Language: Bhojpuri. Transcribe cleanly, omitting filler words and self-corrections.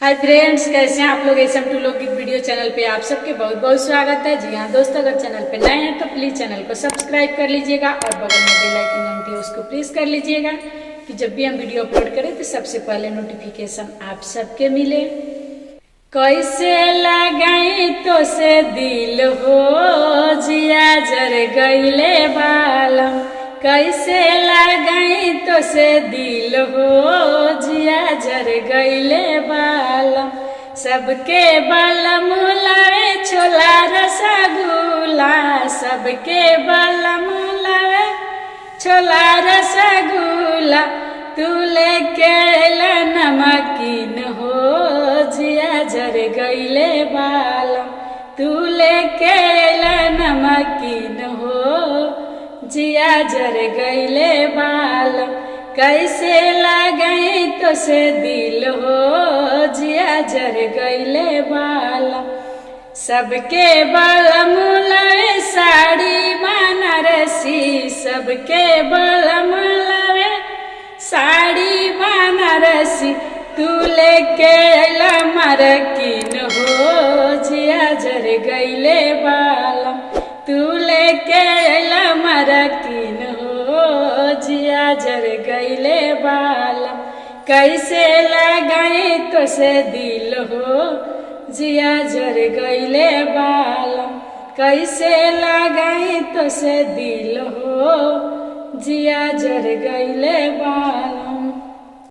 हाय फ्रेंड्स, कैसे हैं आप लोग। एसएम टू लोकगीत वीडियो चैनल पे आप सबके बहुत बहुत स्वागत है। जी हाँ दोस्तों, अगर चैनल पे नए हैं तो प्लीज चैनल को सब्सक्राइब कर लीजिएगा और बगल में बेल आइकन घंटी है उसको प्रेस कर लीजिएगा कि जब भी हम वीडियो अपलोड करें तो सबसे पहले नोटिफिकेशन आप सबके मिले। कैसे लगाई तो से दिल हो जिया जर गईले बालम, कैसे लगाई तो से दिल हो जिया जर गईले बालम। सबके बालम लावे छोला रसगुल्ला, सबके बालम लावे छोला रसगुल्ला, तू लेके नमकीन हो जिया जर गईले बालम, तू लेके नमकीन हो जिया जर गईले बालम। कैसे लगाई तो से दिल हो जिया जर गईले बालम। सबके बालम लावे साड़ी बनारसी, सबके बालम लावे साड़ी बनारसी, तू लेके अला मरकीन हो जिया जर गईले बालम, तू लेके अला मरकीन हो जिया जर गईले बालम। कैसे लगाई तो से दिल हो जिया जर गईले बालम, कैसे लगाई तो से दिल हो जिया जर गईले बालम।